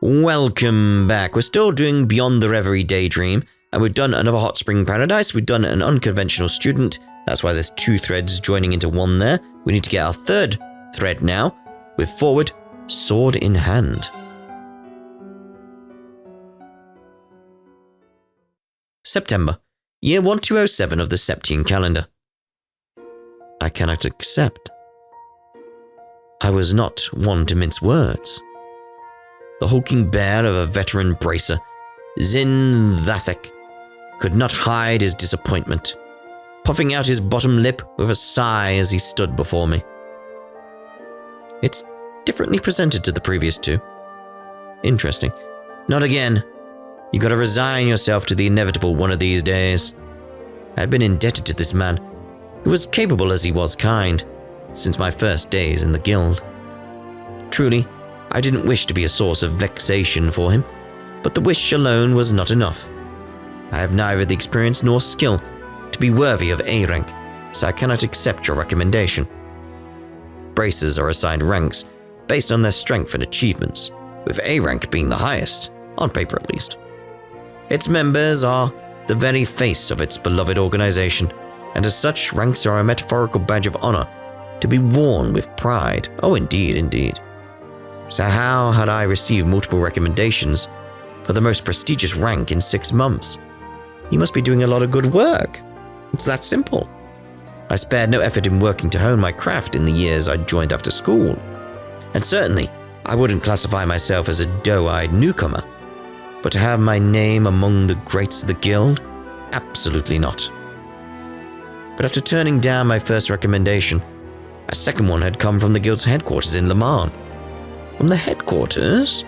Welcome back. We're still doing Beyond the Reverie Daydream, and we've done another Hot Spring Paradise. We've done an unconventional student. That's why there's 2 threads joining into one there. We need to get our 3rd thread now, with forward, sword in hand. September, year 1207 of the Septian calendar. I cannot accept. I was not one to mince words. The hulking bear of a veteran bracer, Zin Thathek, could not hide his disappointment, puffing out his bottom lip with a sigh as he stood before me. It's differently presented to the previous 2. Interesting. Not again. You gotta resign yourself to the inevitable one of these days. I had been indebted to this man, who was capable as he was kind, since my first days in the guild. Truly, I didn't wish to be a source of vexation for him, but the wish alone was not enough. I have neither the experience nor skill to be worthy of A rank, so I cannot accept your recommendation. Bracers are assigned ranks based on their strength and achievements, with A rank being the highest, on paper at least. Its members are the very face of its beloved organization, and as such, ranks are a metaphorical badge of honor to be worn with pride. Oh, indeed, indeed. So how had I received multiple recommendations for the most prestigious rank in 6 months? He must be doing a lot of good work. It's that simple. I spared no effort in working to hone my craft in the years I'd joined after school. And certainly, I wouldn't classify myself as a doe-eyed newcomer. But to have my name among the greats of the guild? Absolutely not. But after turning down my first recommendation, a second one had come from the guild's headquarters in Le Mans. From the headquarters?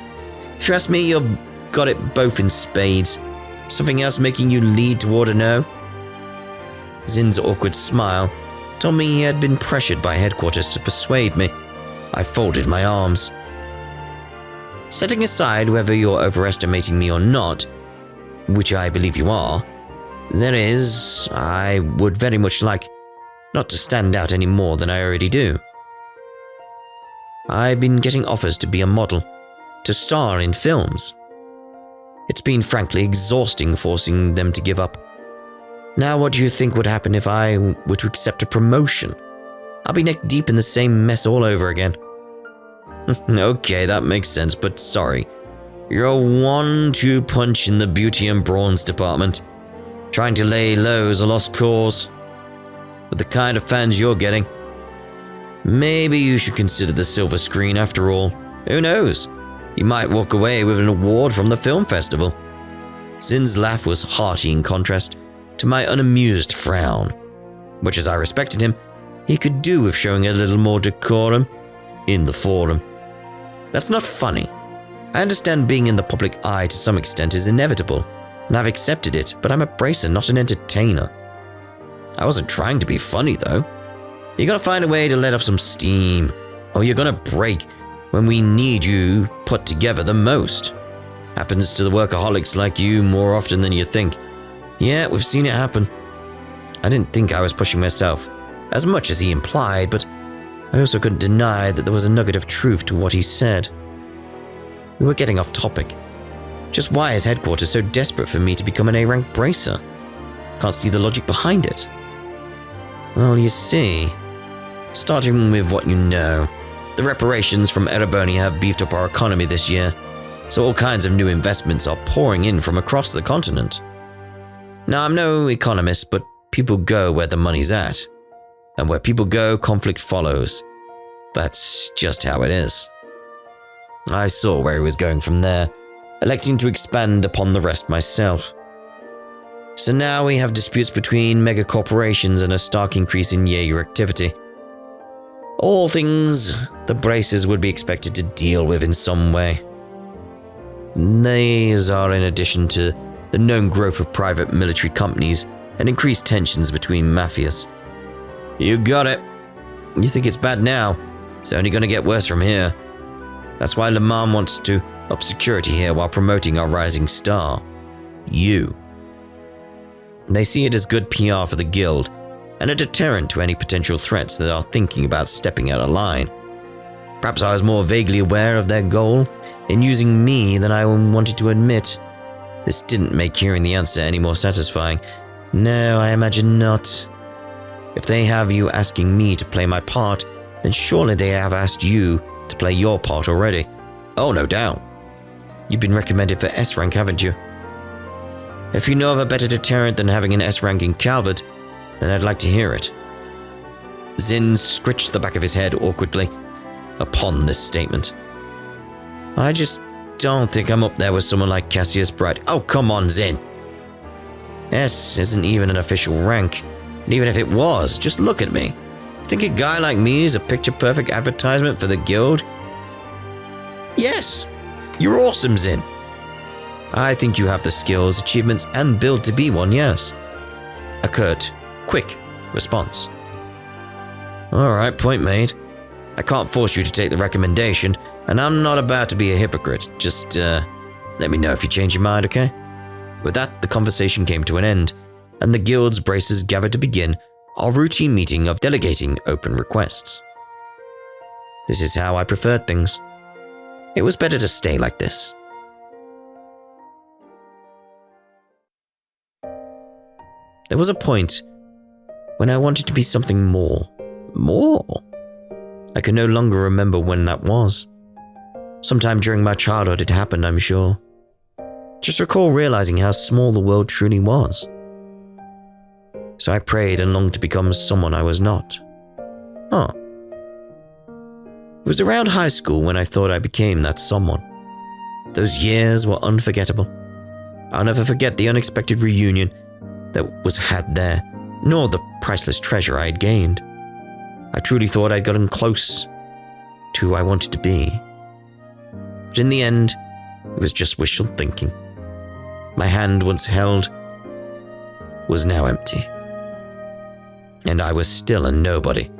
If you ask me, you've got it both in spades. Something else making you lead toward a no? Zin's awkward smile told me he had been pressured by headquarters to persuade me. I folded my arms. Setting aside whether you're overestimating me or not, which I believe you are, I would very much like not to stand out any more than I already do. I've been getting offers to be a model, to star in films. It's been frankly exhausting forcing them to give up. Now what do you think would happen if I were to accept a promotion? I'll be neck deep in the same mess all over again. Okay, that makes sense, but sorry. You're a 1-2 punch in the beauty and brawns department. Trying to lay low is a lost cause. With the kind of fans you're getting, maybe you should consider the silver screen after all. Who knows? You might walk away with an award from the film festival. Zin's laugh was hearty in contrast to my unamused frown, which, as I respected him, he could do with showing a little more decorum in the forum. That's not funny. I understand being in the public eye to some extent is inevitable, and I've accepted it, but I'm a bracer, not an entertainer. I wasn't trying to be funny, though. You gotta find a way to let off some steam, or you're gonna break when we need you put together the most. Happens to the workaholics like you more often than you think. Yeah, we've seen it happen. I didn't think I was pushing myself as much as he implied, but I also couldn't deny that there was a nugget of truth to what he said. We were getting off topic. Just why is headquarters so desperate for me to become an A-rank bracer? Can't see the logic behind it. Well, you see, starting with what you know, the reparations from Ereboni have beefed up our economy this year, so all kinds of new investments are pouring in from across the continent. Now, I'm no economist, but people go where the money's at. And where people go, conflict follows. That's just how it is. I saw where he was going from there, electing to expand upon the rest myself. So now we have disputes between mega corporations and a stark increase in Jaeger activity. All things the bracers would be expected to deal with in some way. These are in addition to the known growth of private military companies and increased tensions between mafias. You got it. You think it's bad now? It's only going to get worse from here. That's why Le Mans wants to up security here while promoting our rising star. You. They see it as good PR for the guild and a deterrent to any potential threats that are thinking about stepping out of line. Perhaps I was more vaguely aware of their goal in using me than I wanted to admit. This didn't make hearing the answer any more satisfying. No, I imagine not. If they have you asking me to play my part, then surely they have asked you to play your part already. Oh, no doubt. You've been recommended for S rank, haven't you? If you know of a better deterrent than having an S rank in Calvard, then I'd like to hear it. Zin scratched the back of his head awkwardly upon this statement. I just don't think I'm up there with someone like Cassius Bright. Oh, come on, Zin. S isn't even an official rank. And even if it was, just look at me. Think a guy like me is a picture-perfect advertisement for the guild? Yes, you're awesome, Zin. I think you have the skills, achievements, and build to be one, yes. A curt, quick response. Alright, point made. I can't force you to take the recommendation, and I'm not about to be a hypocrite. Just, let me know if you change your mind, okay? With that, the conversation came to an end, and the guild's braces gathered to begin our routine meeting of delegating open requests. This is how I preferred things. It was better to stay like this. There was a point when I wanted to be something more. More? I can no longer remember when that was. Sometime during my childhood it happened, I'm sure. Just recall realizing how small the world truly was. So I prayed and longed to become someone I was not. Huh. It was around high school when I thought I became that someone. Those years were unforgettable. I'll never forget the unexpected reunion that was had there, nor the priceless treasure I had gained. I truly thought I'd gotten close to who I wanted to be. But in the end, it was just wishful thinking. My hand once held was now empty. And I was still a nobody.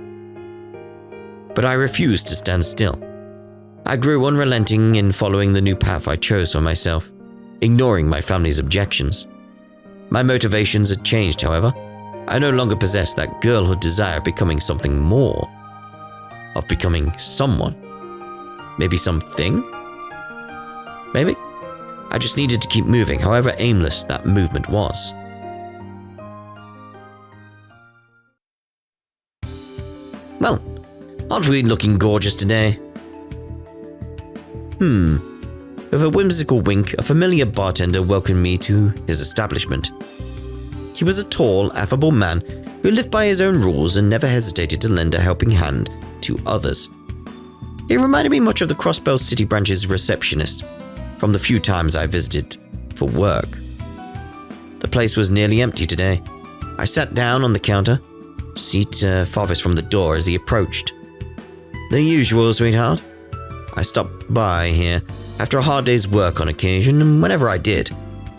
But I refused to stand still. I grew unrelenting in following the new path I chose for myself, ignoring my family's objections. My motivations had changed, however. I no longer possessed that girlhood desire of becoming something more. Of becoming someone. Maybe something? Maybe? I just needed to keep moving, however aimless that movement was. Well, aren't we looking gorgeous today? With a whimsical wink, a familiar bartender welcomed me to his establishment. He was a tall, affable man who lived by his own rules and never hesitated to lend a helping hand to others. He reminded me much of the Crossbell City branch's receptionist from the few times I visited for work. The place was nearly empty today. I sat down on the counter, seat farthest from the door as he approached. The usual, sweetheart. I stopped by here after a hard day's work on occasion, and whenever I did,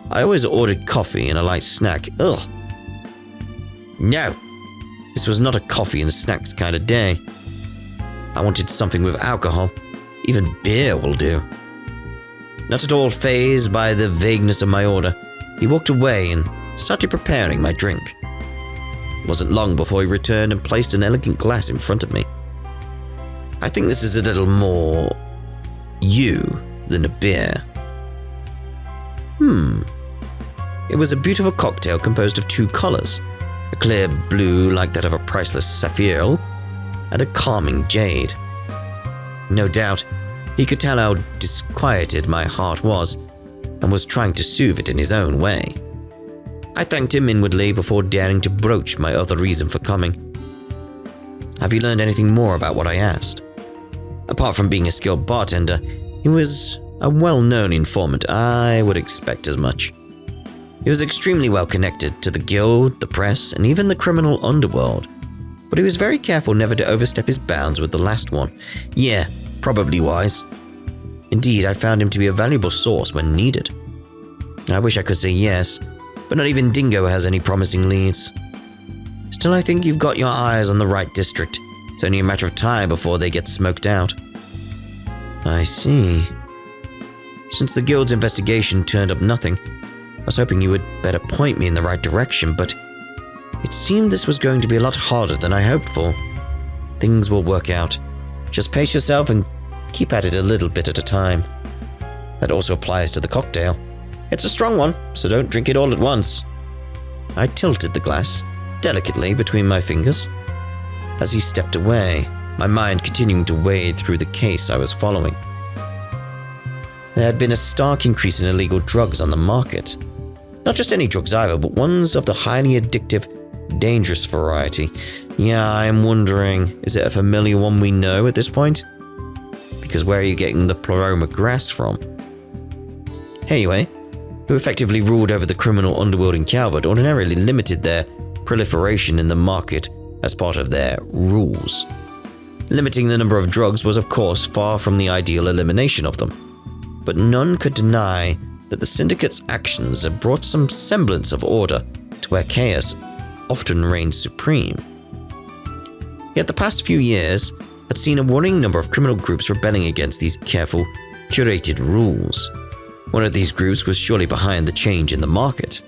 I always ordered coffee and a light snack. Ugh. No, this was not a coffee and snacks kind of day. I wanted something with alcohol. Even beer will do. Not at all fazed by the vagueness of my order, he walked away and started preparing my drink. It wasn't long before he returned and placed an elegant glass in front of me. I think this is a little more you than a beer. It was a beautiful cocktail composed of two colors, a clear blue like that of a priceless sapphire, and a calming jade. No doubt, he could tell how disquieted my heart was, and was trying to soothe it in his own way. I thanked him inwardly before daring to broach my other reason for coming. Have you learned anything more about what I asked? Apart from being a skilled bartender, he was a well-known informant. I would expect as much. He was extremely well connected to the guild, the press, and even the criminal underworld. But he was very careful never to overstep his bounds with the last one. Yeah, probably wise. Indeed, I found him to be a valuable source when needed. I wish I could say yes, but not even Dingo has any promising leads. Still, I think you've got your eyes on the right district. It's only a matter of time before they get smoked out. I see. Since the guild's investigation turned up nothing, I was hoping you would better point me in the right direction, but it seemed this was going to be a lot harder than I hoped for. Things will work out. Just pace yourself and keep at it a little bit at a time. That also applies to the cocktail. It's a strong one, so don't drink it all at once. I tilted the glass delicately between my fingers as he stepped away, my mind continuing to wade through the case I was following. There had been a stark increase in illegal drugs on the market. Not just any drugs either, but ones of the highly addictive, dangerous variety. Yeah, I'm wondering, is it a familiar one we know at this point? Because where are you getting the Pleroma grass from? Anyway, who effectively ruled over the criminal underworld in Calvard, ordinarily limited their proliferation in the market as part of their rules. Limiting the number of drugs was, of course, far from the ideal elimination of them. But none could deny that the syndicate's actions had brought some semblance of order to where chaos often reigned supreme. Yet the past few years had seen a worrying number of criminal groups rebelling against these careful, curated rules. One of these groups was surely behind the change in the market.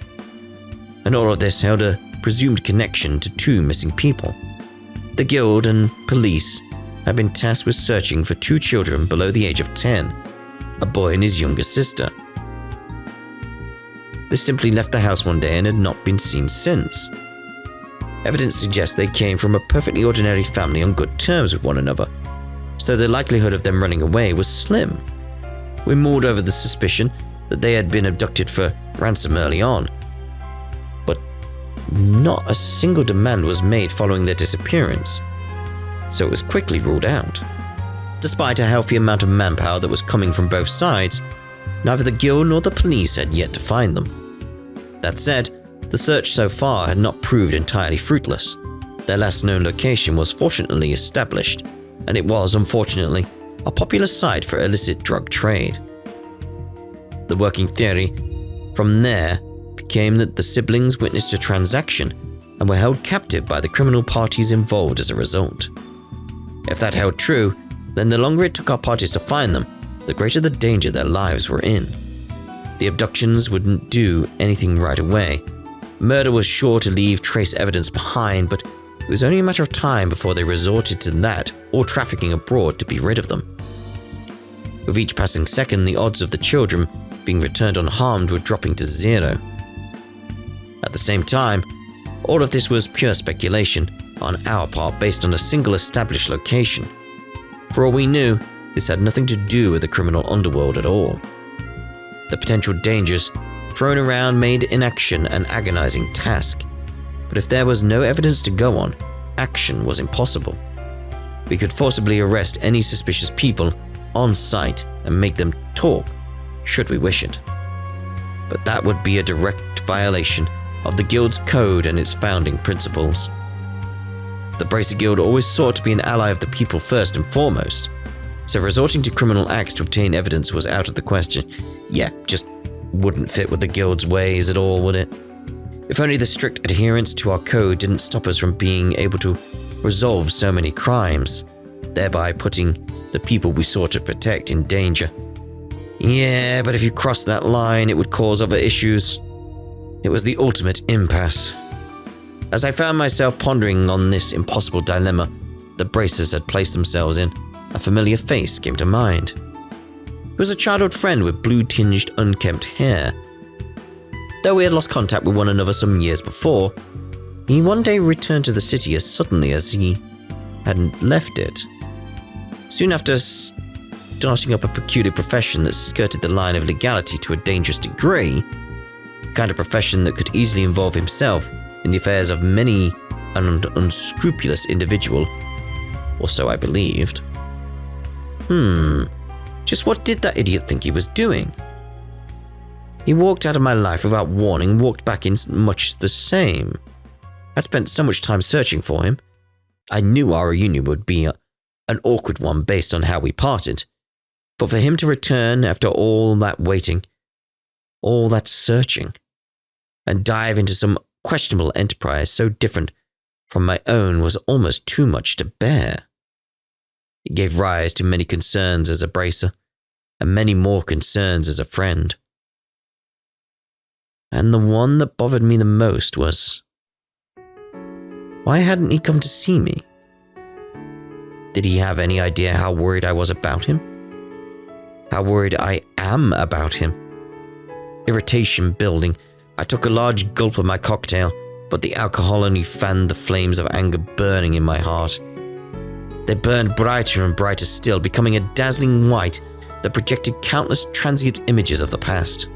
And all of this held a presumed connection to two missing people. The guild and police had been tasked with searching for two children below the age of 10, a boy and his younger sister. They simply left the house one day and had not been seen since. Evidence suggests they came from a perfectly ordinary family on good terms with one another, so the likelihood of them running away was slim. We mulled over the suspicion that they had been abducted for ransom early on, but not a single demand was made following their disappearance, so it was quickly ruled out. Despite a healthy amount of manpower that was coming from both sides, neither the guild nor the police had yet to find them. That said, the search so far had not proved entirely fruitless. Their last known location was fortunately established, and it was, unfortunately, a popular site for illicit drug trade. The working theory from there became that the siblings witnessed a transaction and were held captive by the criminal parties involved as a result. If that held true, then the longer it took our parties to find them, the greater the danger their lives were in. The abductions wouldn't do anything right away. Murder was sure to leave trace evidence behind, but it was only a matter of time before they resorted to that or trafficking abroad to be rid of them. With each passing second, the odds of the children being returned unharmed were dropping to zero. At the same time, all of this was pure speculation on our part based on a single established location. For all we knew, this had nothing to do with the criminal underworld at all. The potential dangers thrown around made inaction an agonizing task, but if there was no evidence to go on, action was impossible. We could forcibly arrest any suspicious people on site and make them talk, should we wish it. But that would be a direct violation of the Guild's code and its founding principles. The Bracer Guild always sought to be an ally of the people first and foremost, so resorting to criminal acts to obtain evidence was out of the question. Yeah, just wouldn't fit with the Guild's ways at all, would it? If only the strict adherence to our code didn't stop us from being able to resolve so many crimes, thereby putting the people we sought to protect in danger. Yeah, but if you crossed that line, it would cause other issues. It was the ultimate impasse. As I found myself pondering on this impossible dilemma the Bracers had placed themselves in, a familiar face came to mind. It was a childhood friend with blue-tinged, unkempt hair. Though we had lost contact with one another some years before, he one day returned to the city as suddenly as he hadn't left it. Soon after starting up a peculiar profession that skirted the line of legality to a dangerous degree, the kind of profession that could easily involve himself in the affairs of many an unscrupulous individual, or so I believed. Just what did that idiot think he was doing? He walked out of my life without warning, walked back in much the same. I'd spent so much time searching for him. I knew our reunion would be an awkward one based on how we parted, but for him to return after all that waiting, all that searching, and dive into some questionable enterprise so different from my own was almost too much to bear. It gave rise to many concerns as a bracer, and many more concerns as a friend. And the one that bothered me the most was, why hadn't he come to see me? Did he have any idea how worried I was about him? How worried I am about him? Irritation building, I took a large gulp of my cocktail, but the alcohol only fanned the flames of anger burning in my heart. They burned brighter and brighter still, becoming a dazzling white that projected countless transient images of the past.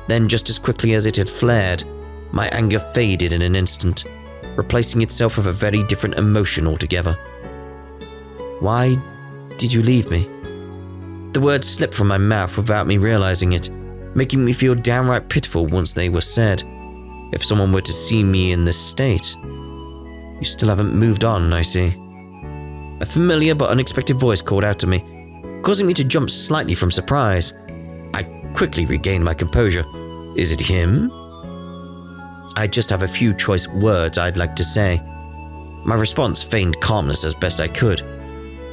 Then, just as quickly as it had flared, my anger faded in an instant, replacing itself with a very different emotion altogether. Why did you leave me? The words slipped from my mouth without me realizing it, making me feel downright pitiful once they were said. If someone were to see me in this state. You still haven't moved on, I see. A familiar but unexpected voice called out to me, causing me to jump slightly from surprise. I quickly regained my composure. Is it him? I just have a few choice words I'd like to say. My response feigned calmness as best I could.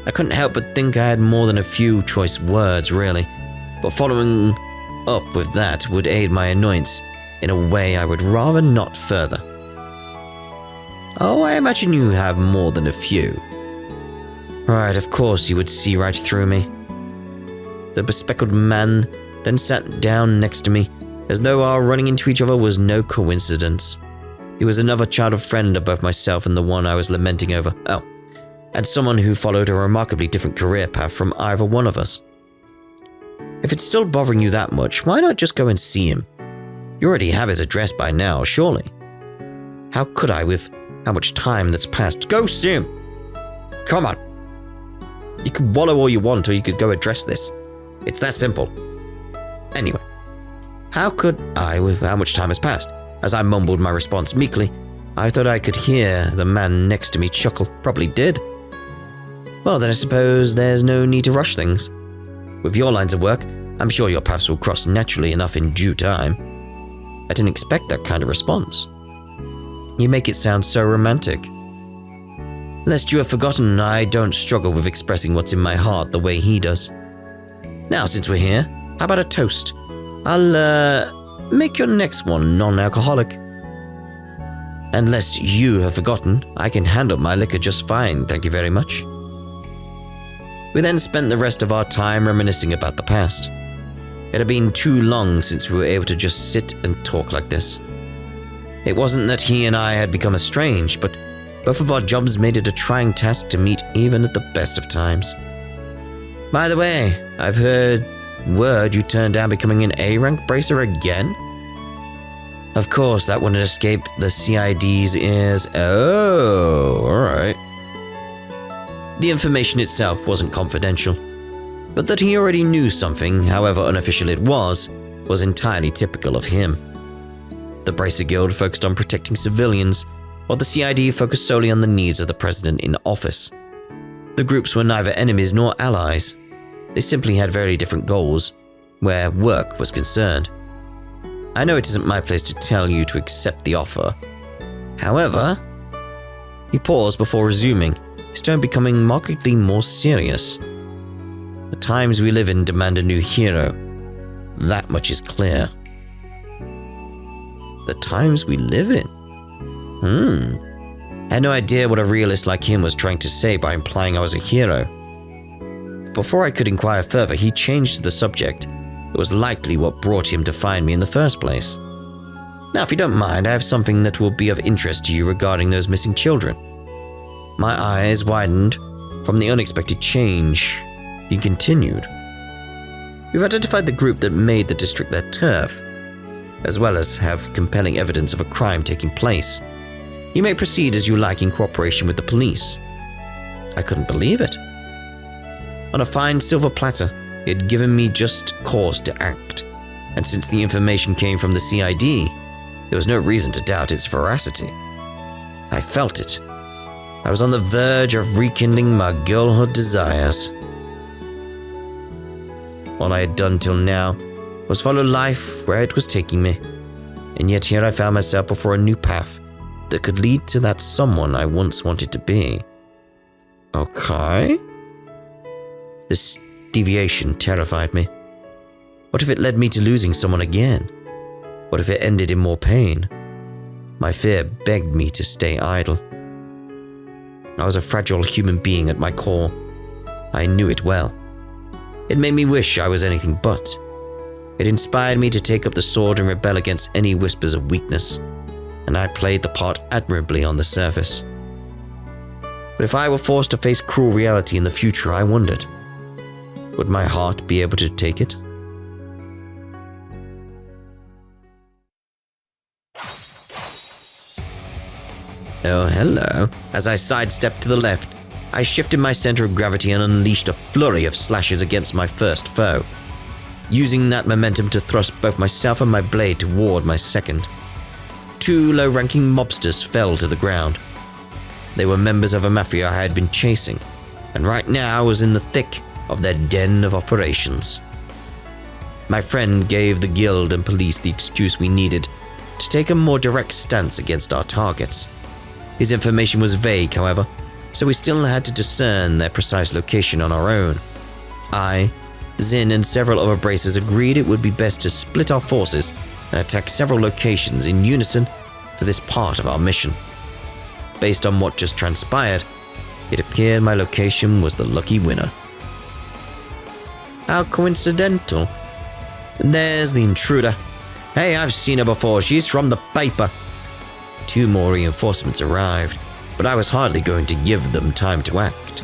I couldn't help but think I had more than a few choice words, really, but following up with that would aid my annoyance in a way I would rather not further. Oh, I imagine you have more than a few. Right, of course you would see right through me. The bespectacled man then sat down next to me, as though our running into each other was no coincidence. He was another childhood friend of both myself and the one I was lamenting over. Oh, and someone who followed a remarkably different career path from either one of us. If it's still bothering you that much, why not just go and see him? You already have his address by now, surely. How could I with how much time that's passed? Go see him! Come on! You could wallow all you want, or you could go address this. It's that simple. Anyway, how could I with how much time has passed? As I mumbled my response meekly, I thought I could hear the man next to me chuckle. Probably did. Well, then I suppose there's no need to rush things. With your lines of work, I'm sure your paths will cross naturally enough in due time. I didn't expect that kind of response. You make it sound so romantic. Lest you have forgotten, I don't struggle with expressing what's in my heart the way he does. Now, since we're here, how about a toast? I'll, make your next one non-alcoholic. And lest you have forgotten, I can handle my liquor just fine, thank you very much. We then spent the rest of our time reminiscing about the past. It had been too long since we were able to just sit and talk like this. It wasn't that he and I had become estranged, but both of our jobs made it a trying task to meet even at the best of times. By the way, I've heard word you turned down becoming an A-rank bracer again? Of course, that wouldn't escape the CID's ears. Oh, alright. The information itself wasn't confidential, but that he already knew something, however unofficial it was entirely typical of him. The Bracer Guild focused on protecting civilians, while the CID focused solely on the needs of the president in office. The groups were neither enemies nor allies. They simply had very different goals, where work was concerned. I know it isn't my place to tell you to accept the offer. However, he paused before resuming, his tone becoming markedly more serious. The times we live in demand a new hero. That much is clear. The times we live in? I had no idea what a realist like him was trying to say by implying I was a hero. Before I could inquire further, he changed the subject. It was likely what brought him to find me in the first place. Now, if you don't mind, I have something that will be of interest to you regarding those missing children. My eyes widened from the unexpected change. He continued. We've identified the group that made the district their turf, as well as have compelling evidence of a crime taking place. You may proceed as you like in cooperation with the police. I couldn't believe it. On a fine silver platter, he had given me just cause to act, and since the information came from the CID, there was no reason to doubt its veracity. I felt it. I was on the verge of rekindling my girlhood desires. All I had done till now was follow life where it was taking me, and yet here I found myself before a new path that could lead to that someone I once wanted to be. Okay? This deviation terrified me. What if it led me to losing someone again? What if it ended in more pain? My fear begged me to stay idle. I was a fragile human being at my core. I knew it well. It made me wish I was anything but. It inspired me to take up the sword and rebel against any whispers of weakness, and I played the part admirably on the surface. But if I were forced to face cruel reality in the future, I wondered, would my heart be able to take it? Oh, hello. As I sidestepped to the left, I shifted my center of gravity and unleashed a flurry of slashes against my first foe, using that momentum to thrust both myself and my blade toward my second. 2 low-ranking mobsters fell to the ground. They were members of a mafia I had been chasing, and right now I was in the thick of their den of operations. My friend gave the guild and police the excuse we needed to take a more direct stance against our targets. His information was vague, however, so we still had to discern their precise location on our own. I, Zin, and several other bracers agreed it would be best to split our forces and attack several locations in unison for this part of our mission. Based on what just transpired, it appeared my location was the lucky winner. How coincidental. And there's the intruder. Hey, I've seen her before. She's from the paper. 2 more reinforcements arrived, but I was hardly going to give them time to act.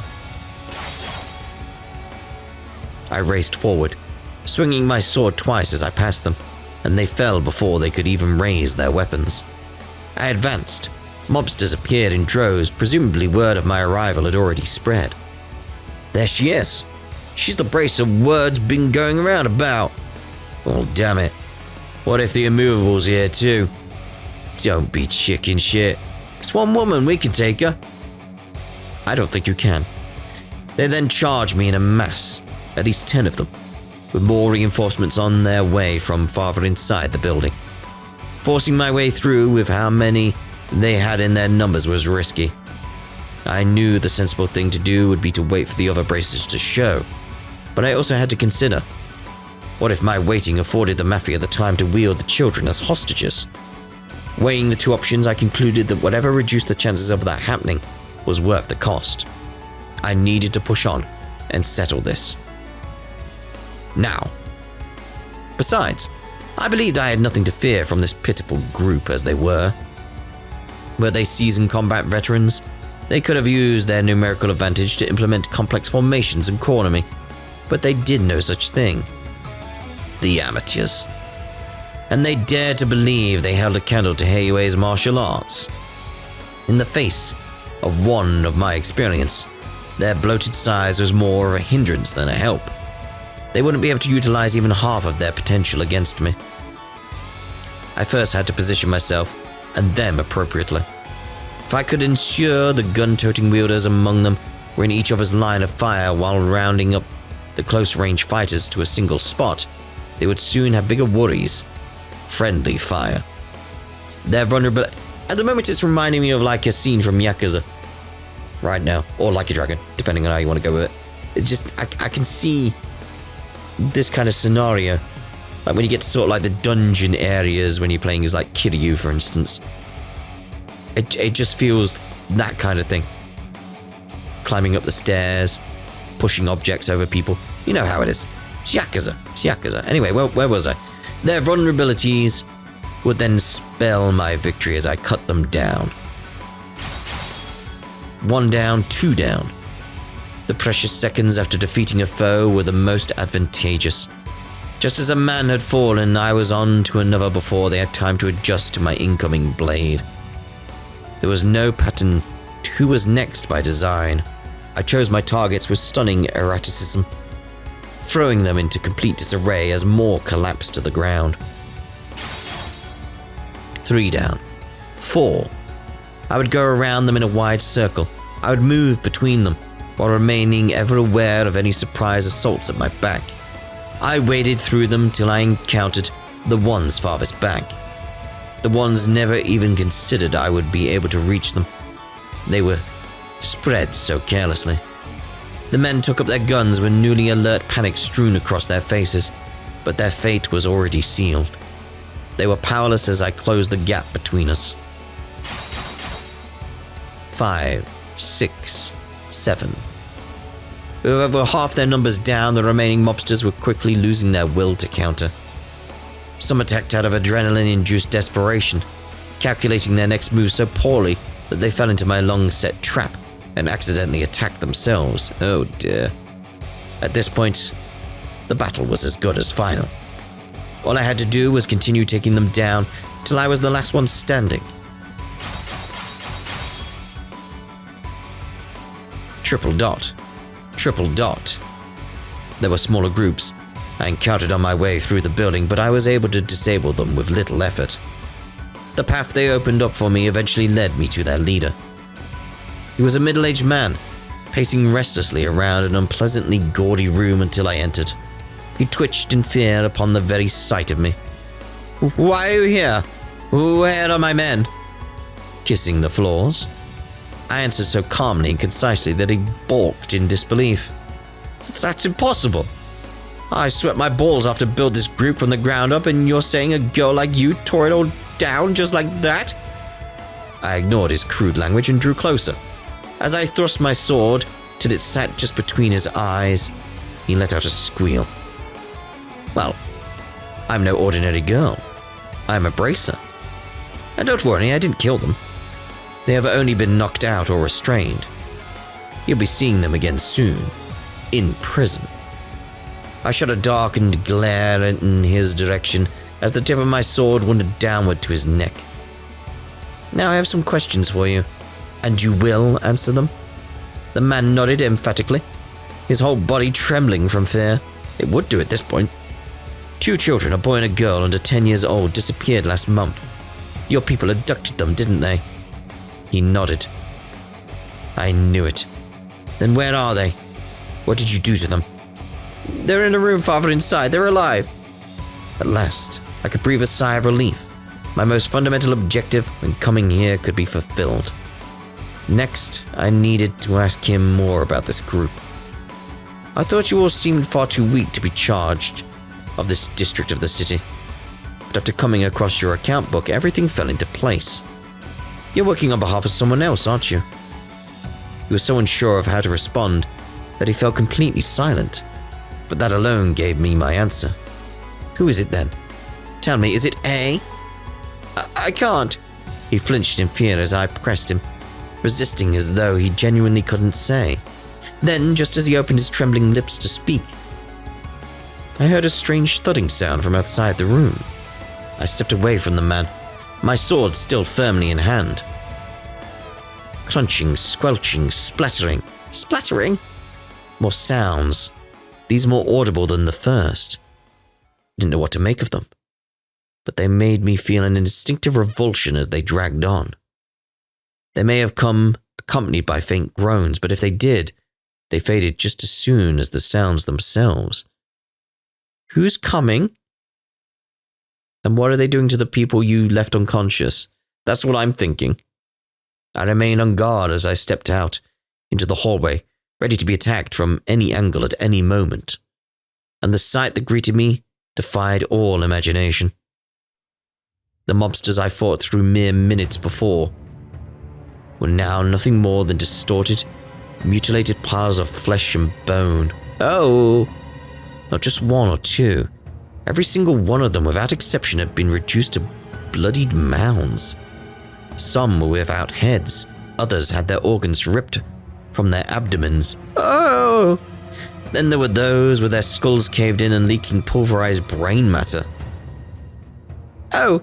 I raced forward, swinging my sword twice as I passed them, and they fell before they could even raise their weapons. I advanced. Mobsters appeared in droves, presumably word of my arrival had already spread. There she is. She's the bracer word's been going around about. Oh, damn it. What if the immovable's here too? Don't be chicken shit. It's one woman, we can take her. I don't think you can. They then charged me in a mass, at least 10 of them, with more reinforcements on their way from farther inside the building. Forcing my way through with how many they had in their numbers was risky. I knew the sensible thing to do would be to wait for the other bracers to show, but I also had to consider, what if my waiting afforded the Mafia the time to wield the children as hostages? Weighing the 2 options, I concluded that whatever reduced the chances of that happening was worth the cost. I needed to push on and settle this. Now. Besides, I believed I had nothing to fear from this pitiful group as they were. Were they seasoned combat veterans? They could have used their numerical advantage to implement complex formations and corner me, but they did no such thing. The amateurs. And they dared to believe they held a candle to Heiwei's martial arts. In the face of one of my experience, their bloated size was more of a hindrance than a help. They wouldn't be able to utilize even half of their potential against me. I first had to position myself and them appropriately. If I could ensure the gun-toting wielders among them were in each other's line of fire while rounding up the close-range fighters to a single spot, they would soon have bigger worries. Friendly fire. Their vulnerability. At the moment, it's reminding me of like a scene from Yakuza. Right now, or Like a Dragon, depending on how you want to go with it. It's just I can see this kind of scenario, like when you get to sort of like the dungeon areas when you're playing as like Kiryu, for instance. It just feels that kind of thing. Climbing up the stairs, pushing objects over people. You know how it is. It's Yakuza. It's Yakuza. Anyway, where was I? Their vulnerabilities would then spell my victory as I cut them down. 1 down, 2 down. The precious seconds after defeating a foe were the most advantageous. Just as a man had fallen, I was on to another before they had time to adjust to my incoming blade. There was no pattern to who was next by design. I chose my targets with stunning erraticism, throwing them into complete disarray as more collapsed to the ground. 3 down. 4. I would go around them in a wide circle. I would move between them, while remaining ever aware of any surprise assaults at my back. I waded through them till I encountered the ones farthest back. The ones never even considered I would be able to reach them. They were spread so carelessly. The men took up their guns with newly alert panic strewn across their faces, but their fate was already sealed. They were powerless as I closed the gap between us. 5. 6, 7. With over half their numbers down, the remaining mobsters were quickly losing their will to counter. Some attacked out of adrenaline-induced desperation, calculating their next move so poorly that they fell into my long-set trap and accidentally attacked themselves. Oh dear. At this point, the battle was as good as final. All I had to do was continue taking them down till I was the last one standing. Triple dot. Triple dot. There were smaller groups I encountered on my way through the building, but I was able to disable them with little effort. The path they opened up for me eventually led me to their leader. He was a middle-aged man, pacing restlessly around an unpleasantly gaudy room until I entered. He twitched in fear upon the very sight of me. "Why are you here? Where are my men?" "Kissing the floors." I answered so calmly and concisely that he balked in disbelief. "That's impossible. I sweat my balls off to build this group from the ground up, and you're saying a girl like you tore it all down just like that?" I ignored his crude language and drew closer. As I thrust my sword till it sat just between his eyes, he let out a squeal. "Well, I'm no ordinary girl. I'm a bracer. And don't worry, I didn't kill them. They have only been knocked out or restrained. You'll be seeing them again soon, in prison." I shot a darkened glare in his direction as the tip of my sword wandered downward to his neck. "Now I have some questions for you, and you will answer them?" The man nodded emphatically, his whole body trembling from fear. It would do at this point. "2 children, a boy and a girl under 10 years old, disappeared last month. Your people abducted them, didn't they?" He nodded. "I knew it. Then where are they? What did you do to them?" "They're in a room farther inside. They're alive." At last, I could breathe a sigh of relief. My most fundamental objective when coming here could be fulfilled. Next, I needed to ask him more about this group. "I thought you all seemed far too weak to be charged of this district of the city. But after coming across your account book, everything fell into place. You're working on behalf of someone else, aren't you?" He was so unsure of how to respond that he fell completely silent, but that alone gave me my answer. "Who is it then? Tell me, is it A?" I can't." He flinched in fear as I pressed him, resisting as though he genuinely couldn't say. Then, just as he opened his trembling lips to speak, I heard a strange thudding sound from outside the room. I stepped away from the man, my sword still firmly in hand. Crunching, squelching, splattering. Splattering? More sounds, these more audible than the first. I didn't know what to make of them, but they made me feel an instinctive revulsion as they dragged on. They may have come accompanied by faint groans, but if they did, they faded just as soon as the sounds themselves. "Who's coming? And what are they doing to the people you left unconscious?" That's what I'm thinking. I remained on guard as I stepped out into the hallway, ready to be attacked from any angle at any moment. And the sight that greeted me defied all imagination. The mobsters I fought through mere minutes before were now nothing more than distorted, mutilated piles of flesh and bone. Oh! Not just one or two. Every single one of them, without exception, had been reduced to bloodied mounds. Some were without heads, others had their organs ripped from their abdomens. Oh! Then there were those with their skulls caved in and leaking pulverized brain matter. Oh!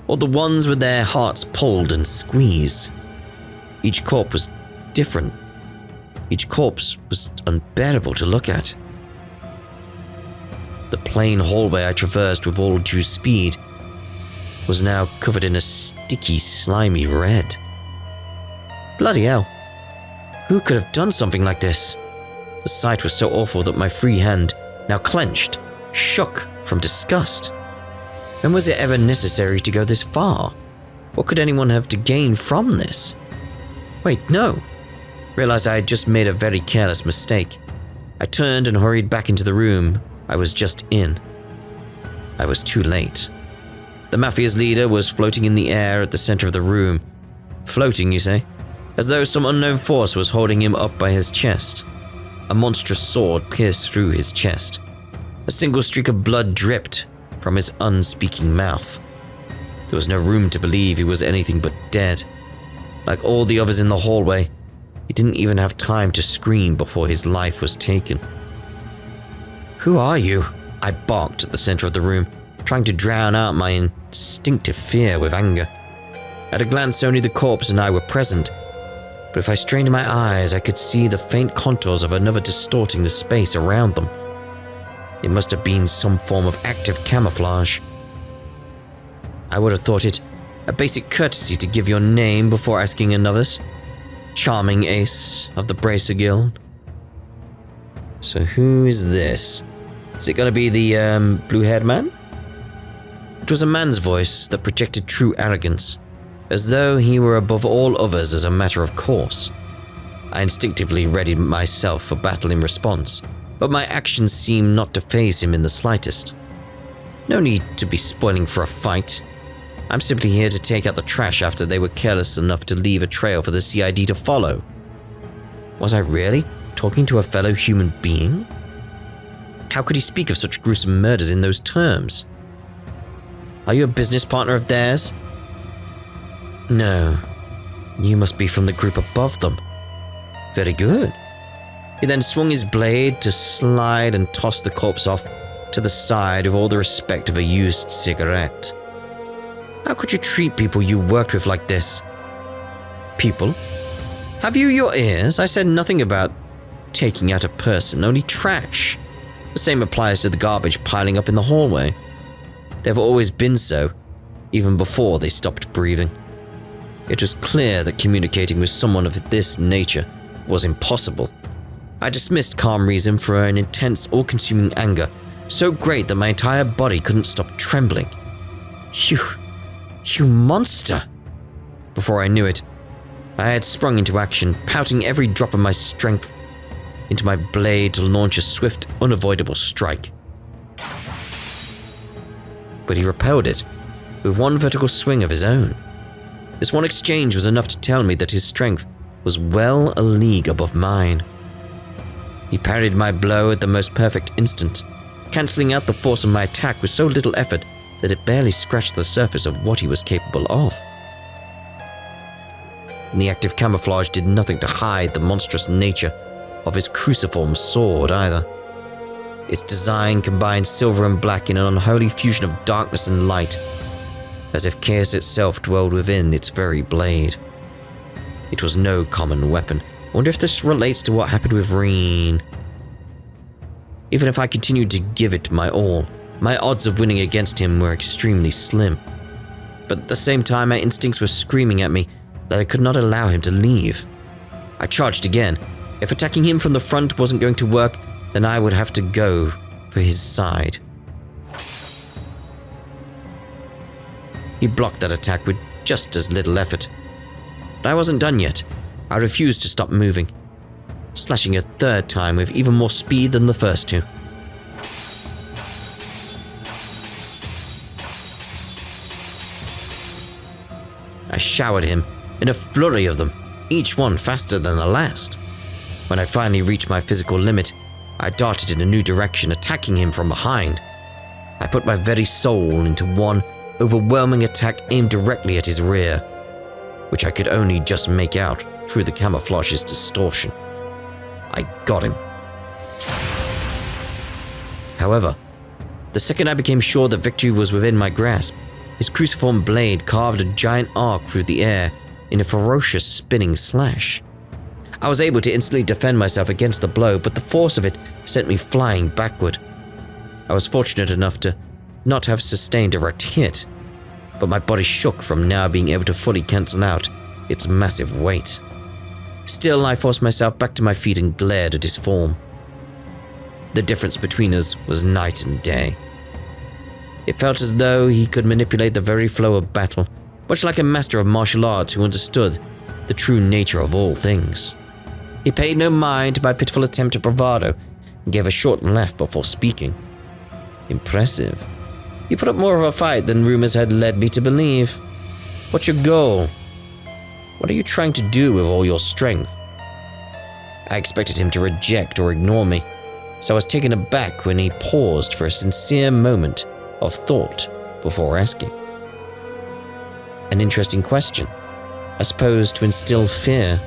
Or the ones with their hearts pulled and squeezed. Each corpse was different. Each corpse was unbearable to look at. The plain hallway I traversed with all due speed was now covered in a sticky, slimy red. Bloody hell. Who could have done something like this? The sight was so awful that my free hand, now clenched, shook from disgust. When was it ever necessary to go this far? What could anyone have to gain from this? Wait, no. Realized I had just made a very careless mistake. I turned and hurried back into the room I was just in. I was too late. The Mafia's leader was floating in the air at the center of the room. Floating, you say? as though some unknown force was holding him up by his chest. A monstrous sword pierced through his chest. A single streak of blood dripped from his unspeaking mouth. There was no room to believe he was anything but dead. Like all the others in the hallway, he didn't even have time to scream before his life was taken. "Who are you?" I barked at the center of the room, trying to drown out my instinctive fear with anger. At a glance, only the corpse and I were present, but if I strained my eyes, I could see the faint contours of another distorting the space around them. It must have been some form of active camouflage. I would have thought it a basic courtesy to give your name before asking another's. Charming ace of the Bracer Guild. So who is this? Is it going to be the blue-haired man? It was a man's voice that projected true arrogance, as though he were above all others as a matter of course. I instinctively readied myself for battle in response, but my actions seemed not to faze him in the slightest. No need to be spoiling for a fight. I'm simply here to take out the trash after they were careless enough to leave a trail for the CID to follow. Was I really talking to a fellow human being? How could he speak of such gruesome murders in those terms? Are you a business partner of theirs? No. You must be from the group above them. Very good. He then swung his blade to slide and toss the corpse off to the side with all the respect of a used cigarette. How could you treat people you worked with like this? People? Have you your ears? I said nothing about taking out a person, only trash. The same applies to the garbage piling up in the hallway. They've always been so, even before they stopped breathing. It was clear that communicating with someone of this nature was impossible. I dismissed calm reason for an intense, all-consuming anger, so great that my entire body couldn't stop trembling. You monster! Before I knew it, I had sprung into action, pouting every drop of my strength into my blade to launch a swift, unavoidable strike. But he repelled it with one vertical swing of his own. This one exchange was enough to tell me that his strength was well a league above mine. He parried my blow at the most perfect instant, cancelling out the force of my attack with so little effort that it barely scratched the surface of what he was capable of. And the active camouflage did nothing to hide the monstrous nature of his cruciform sword either. Its design combined silver and black in an unholy fusion of darkness and light, as if chaos itself dwelled within its very blade. It was no common weapon. I wonder if this relates to what happened with Reen. Even if I continued to give it my all, my odds of winning against him were extremely slim. But at the same time, my instincts were screaming at me that I could not allow him to leave. I charged again. If attacking him from the front wasn't going to work, then I would have to go for his side. He blocked that attack with just as little effort. But I wasn't done yet. I refused to stop moving, slashing a third time with even more speed than the first two. I showered him in a flurry of them, each one faster than the last. When I finally reached my physical limit, I darted in a new direction, attacking him from behind. I put my very soul into one overwhelming attack aimed directly at his rear, which I could only just make out through the camouflage's distortion. I got him. However, the second I became sure that victory was within my grasp, his cruciform blade carved a giant arc through the air in a ferocious spinning slash. I was able to instantly defend myself against the blow, but the force of it sent me flying backward. I was fortunate enough to not have sustained a direct hit, but my body shook from now being able to fully cancel out its massive weight. Still, I forced myself back to my feet and glared at his form. The difference between us was night and day. It felt as though he could manipulate the very flow of battle, much like a master of martial arts who understood the true nature of all things. He paid no mind to my pitiful attempt at bravado and gave a short laugh before speaking. Impressive. You put up more of a fight than rumors had led me to believe. What's your goal? What are you trying to do with all your strength? I expected him to reject or ignore me, so I was taken aback when he paused for a sincere moment of thought before asking. An interesting question. I suppose to instill fear.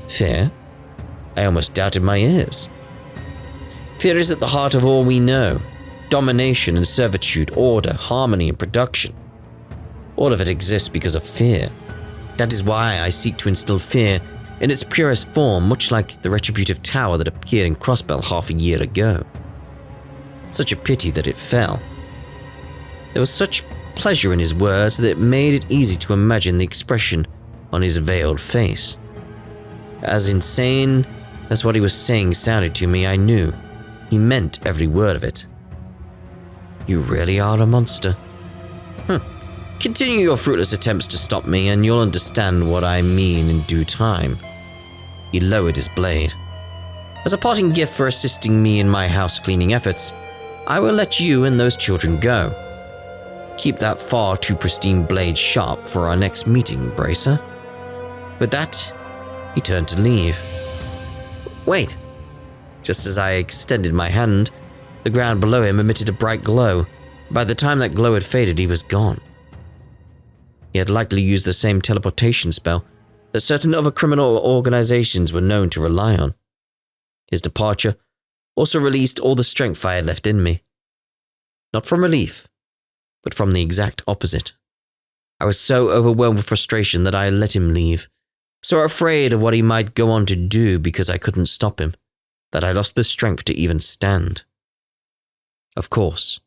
Fear? I almost doubted my ears. Fear is at the heart of all we know. Domination and servitude, order, harmony and production. All of it exists because of fear. That is why I seek to instill fear in its purest form, much like the retributive tower that appeared in Crossbell half a year ago. Such a pity that it fell. There was such pleasure in his words that it made it easy to imagine the expression on his veiled face. As insane as what he was saying sounded to me, I knew he meant every word of it. You really are a monster. Continue your fruitless attempts to stop me, and you'll understand what I mean in due time. He lowered his blade. As a parting gift for assisting me in my house cleaning efforts, I will let you and those children go. Keep that far too pristine blade sharp for our next meeting, Bracer. With that, he turned to leave. Wait. Just as I extended my hand, the ground below him emitted a bright glow. By the time that glow had faded, he was gone. He had likely used the same teleportation spell that certain other criminal organizations were known to rely on. His departure also released all the strength I had left in me. Not from relief, but from the exact opposite. I was so overwhelmed with frustration that I let him leave, so afraid of what he might go on to do because I couldn't stop him, that I lost the strength to even stand. Of course,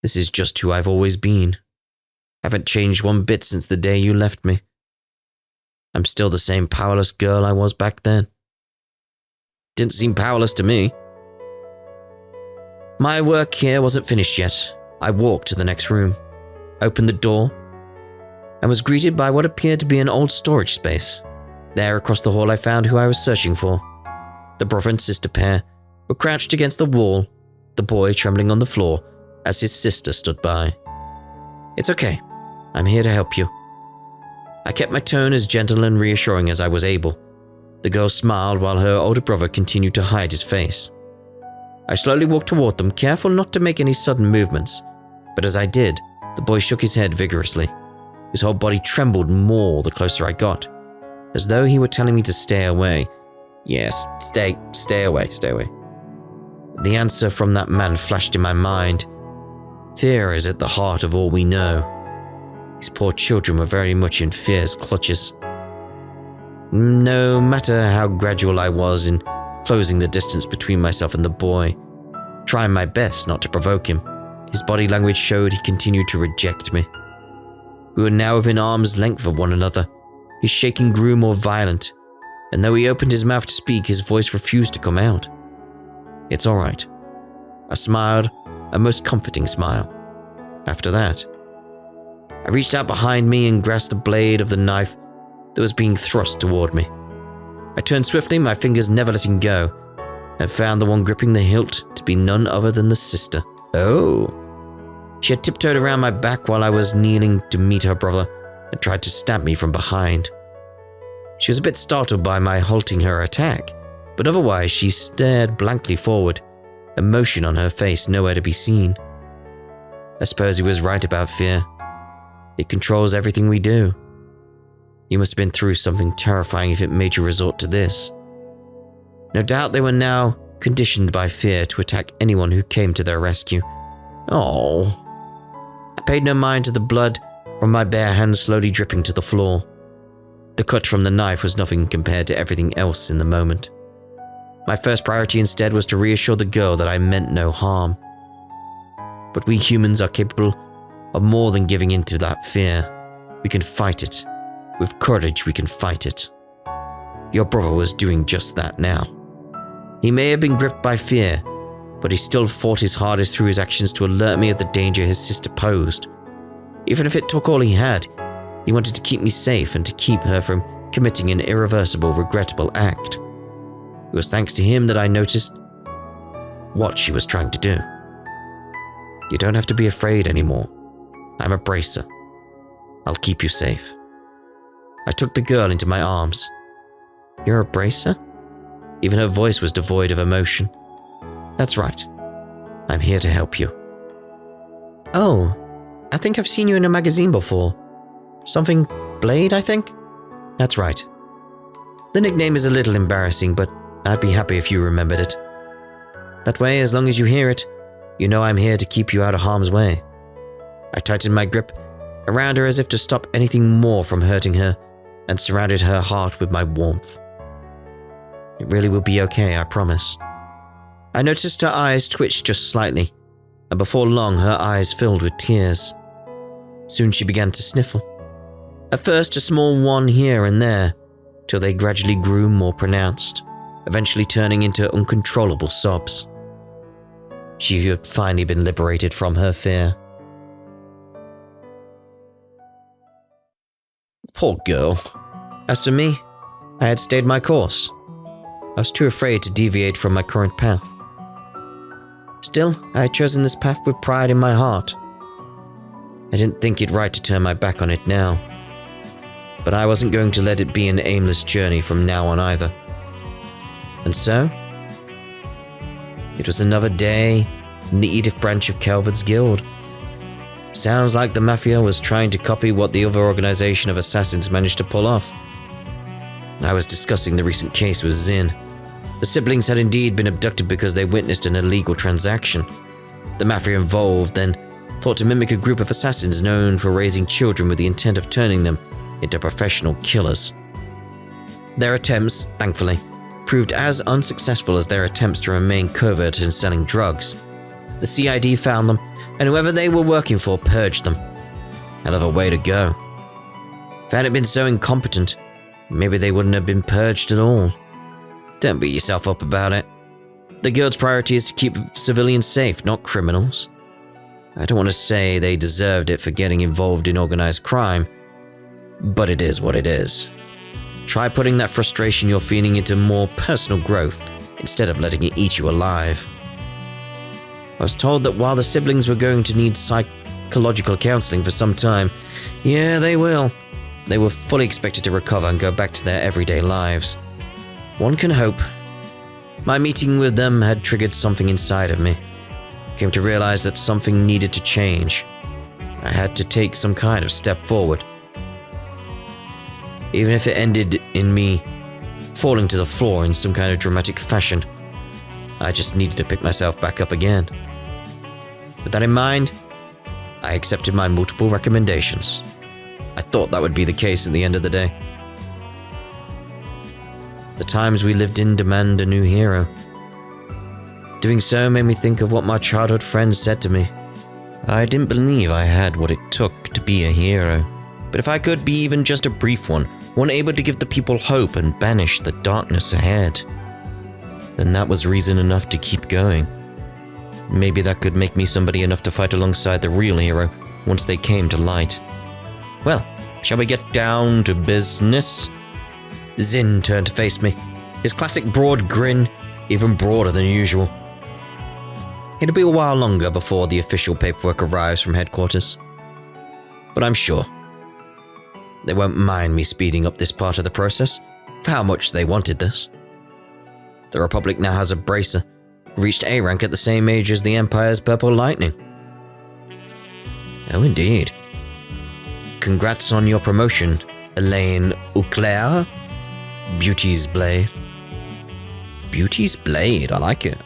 this is just who I've always been. I haven't changed one bit since the day you left me. I'm still the same powerless girl I was back then. Didn't seem powerless to me. My work here wasn't finished yet. I walked to the next room, opened the door, and was greeted by what appeared to be an old storage space. There across the hall I found who I was searching for. The brother and sister pair were crouched against the wall, the boy trembling on the floor as his sister stood by. It's okay. I'm here to help you. I kept my tone as gentle and reassuring as I was able. The girl smiled while her older brother continued to hide his face. I slowly walked toward them, careful not to make any sudden movements, but as I did, the boy shook his head vigorously. His whole body trembled more the closer I got, as though he were telling me to stay away. Yes, stay away. The answer from that man flashed in my mind. Fear is at the heart of all we know. These poor children were very much in fear's clutches. No matter how gradual I was in closing the distance between myself and the boy, trying my best not to provoke him, his body language showed he continued to reject me. We were now within arm's length of one another. His shaking grew more violent, and though he opened his mouth to speak, his voice refused to come out. It's all right. I smiled, a most comforting smile. After that, I reached out behind me and grasped the blade of the knife that was being thrust toward me. I turned swiftly, my fingers never letting go, and found the one gripping the hilt to be none other than the sister. Oh. She had tiptoed around my back while I was kneeling to meet her brother and tried to stab me from behind. She was a bit startled by my halting her attack, but otherwise she stared blankly forward, emotion on her face nowhere to be seen. I suppose he was right about fear. It controls everything we do. You must have been through something terrifying if it made you resort to this. No doubt they were now conditioned by fear to attack anyone who came to their rescue. Oh. I paid no mind to the blood from my bare hand slowly dripping to the floor. The cut from the knife was nothing compared to everything else in the moment. My first priority instead was to reassure the girl that I meant no harm. But we humans are capable of more than giving in to that fear. We can fight it. With courage, we can fight it. Your brother was doing just that now. He may have been gripped by fear, but he still fought his hardest through his actions to alert me of the danger his sister posed. Even if it took all he had, he wanted to keep me safe and to keep her from committing an irreversible, regrettable act. It was thanks to him that I noticed what she was trying to do. You don't have to be afraid anymore. I'm a bracer. I'll keep you safe. I took the girl into my arms. You're a bracer? Even her voice was devoid of emotion. That's right. I'm here to help you. Oh, I think I've seen you in a magazine before. Something Blade, I think? That's right. The nickname is a little embarrassing, but I'd be happy if you remembered it. That way, as long as you hear it, you know I'm here to keep you out of harm's way. I tightened my grip around her as if to stop anything more from hurting her, and surrounded her heart with my warmth. It really will be okay, I promise. I noticed her eyes twitch just slightly, and before long her eyes filled with tears. Soon she began to sniffle. At first a small one here and there, till they gradually grew more pronounced, eventually turning into uncontrollable sobs. She had finally been liberated from her fear. Poor girl. As for me, I had stayed my course. I was too afraid to deviate from my current path. Still, I had chosen this path with pride in my heart. I didn't think it right to turn my back on it now. But I wasn't going to let it be an aimless journey from now on either. And so, it was another day in the Edith branch of Calvard's guild. Sounds like the Mafia was trying to copy what the other organization of assassins managed to pull off. I was discussing the recent case with Zin. The siblings had indeed been abducted because they witnessed an illegal transaction. The Mafia involved then thought to mimic a group of assassins known for raising children with the intent of turning them into professional killers. Their attempts, thankfully, proved as unsuccessful as their attempts to remain covert in selling drugs. The CID found them, and whoever they were working for purged them. Hell of a way to go. If I hadn't been so incompetent, maybe they wouldn't have been purged at all. Don't beat yourself up about it. The guild's priority is to keep civilians safe, not criminals. I don't want to say they deserved it for getting involved in organized crime, but it is what it is. Try putting that frustration you're feeling into more personal growth instead of letting it eat you alive. I was told that while the siblings were going to need psychological counseling for some time, yeah, they will. They were fully expected to recover and go back to their everyday lives. One can hope. My meeting with them had triggered something inside of me. I came to realize that something needed to change. I had to take some kind of step forward. Even if it ended in me falling to the floor in some kind of dramatic fashion, I just needed to pick myself back up again. With that in mind, I accepted my multiple recommendations. I thought that would be the case at the end of the day. The times we lived in demand a new hero. Doing so made me think of what my childhood friends said to me. I didn't believe I had what it took to be a hero, but if I could be even just a brief one able to give the people hope and banish the darkness ahead, then that was reason enough to keep going. Maybe that could make me somebody enough to fight alongside the real hero once they came to light. Well, shall we get down to business? Zin turned to face me, his classic broad grin even broader than usual. It'll be a while longer before the official paperwork arrives from headquarters, but I'm sure they won't mind me speeding up this part of the process for how much they wanted this. The Republic now has a bracer who reached A rank at the same age as the Empire's Purple Lightning. Oh, indeed. Congrats on your promotion, Elaine Auclair. Beauty's Blade. Beauty's Blade, I like it.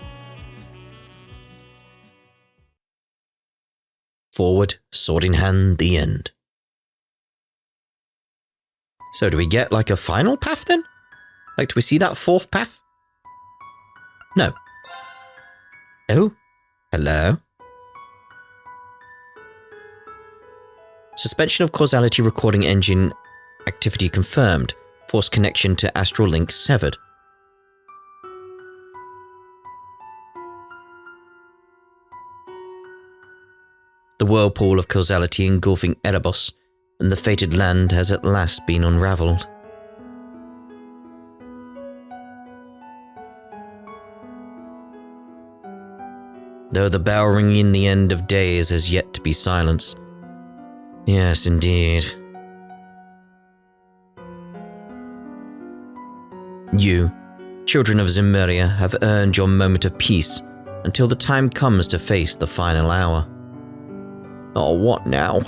Forward, sword in hand, the end. So do we get like a final path then? Like, do we see that fourth path? No. Oh, hello. Suspension of causality recording engine activity confirmed. Force connection to astral link severed. The whirlpool of causality engulfing Erebos and the fated land has at last been unravelled. Though the bell ringing the end of days has yet to be silenced. Yes, indeed. You, children of Zemuria, have earned your moment of peace until the time comes to face the final hour. Oh, what now?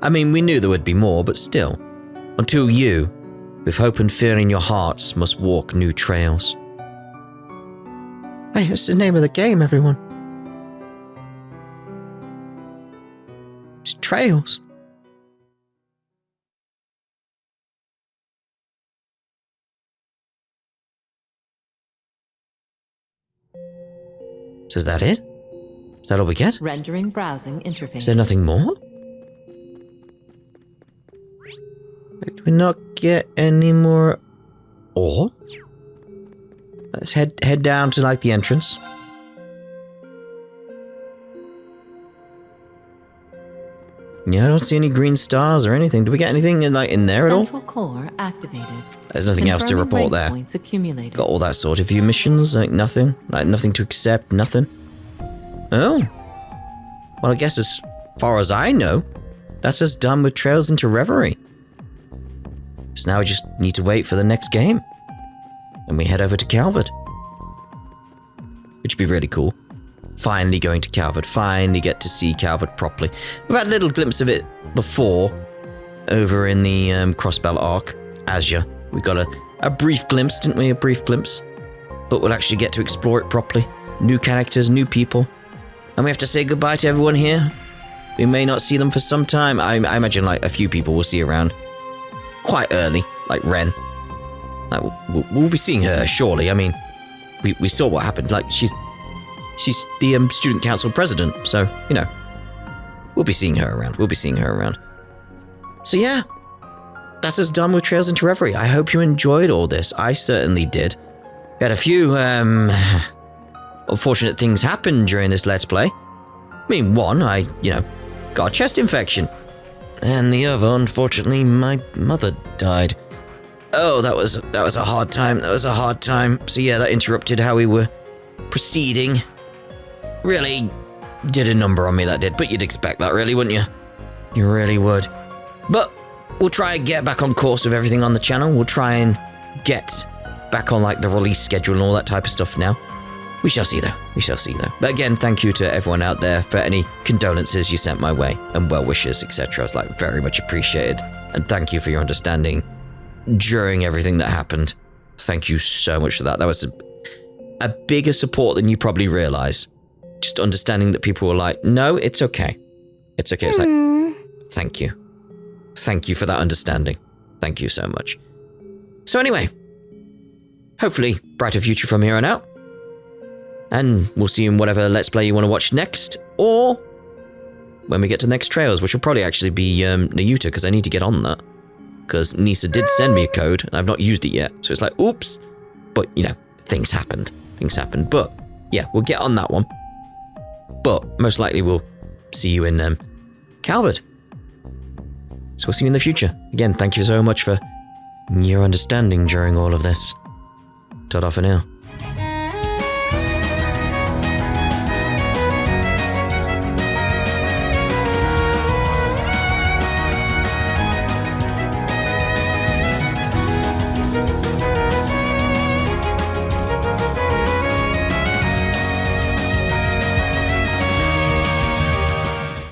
I mean, we knew there would be more, but still. Until you, with hope and fear in your hearts, must walk new trails. Hey, it's the name of the game, everyone. It's trails. So is that it? Is that all we get? Rendering browsing interface. Is there nothing more? Did we not get any more ore? Let's head down to like the entrance. Yeah, I don't see any green stars or anything. Do we get anything in there at all? Central core activated. There's nothing else to report there. Points accumulated. Got all that sort of view missions, nothing to accept, nothing. Oh, well, I guess as far as I know, that's us done with Trails into Reverie. So now we just need to wait for the next game, and we head over to Calvard, which would be really cool. Finally going to Calvard, finally get to see Calvard properly. We've had a little glimpse of it before, over in the Crossbell Arc, Azure. We got a brief glimpse, didn't we? A brief glimpse. But we'll actually get to explore it properly. New characters, new people. And we have to say goodbye to everyone here. We may not see them for some time. I imagine like a few people we'll see around quite early, like Ren. Like we'll be seeing her, surely. I mean, we saw what happened. Like, she's the student council president, so, you know, we'll be seeing her around. So yeah, that's us done with Trails into Reverie. I hope you enjoyed all this. I certainly did. We had a few unfortunate things happen during this Let's Play. I mean, one, I got a chest infection. And the other, unfortunately, my mother died. Oh, that was a hard time. So yeah, that interrupted how we were proceeding. Really did a number on me, that did. But you'd expect that, really, wouldn't you? You really would. But we'll try and get back on course with everything on the channel. We'll try and get back on like the release schedule and all that type of stuff now. We shall see though. But again, thank you to everyone out there for any condolences you sent my way and well wishes, etc. It's like very much appreciated. And thank you for your understanding during everything that happened. Thank you so much for that. That was a bigger support than you probably realize. Just understanding that people were like, no, it's okay. It's okay. It's like, thank you. Thank you for that understanding. Thank you so much. So anyway, hopefully brighter future from here on out. And we'll see you in whatever Let's Play you want to watch next, or when we get to the next Trails, which will probably actually be Nayuta, because I need to get on that. Because Nisa did send me a code, and I've not used it yet. So it's like, oops. But, you know, things happened. But, yeah, we'll get on that one. But, most likely we'll see you in Calvard. So we'll see you in the future. Again, thank you so much for your understanding during all of this. Ta-da for now.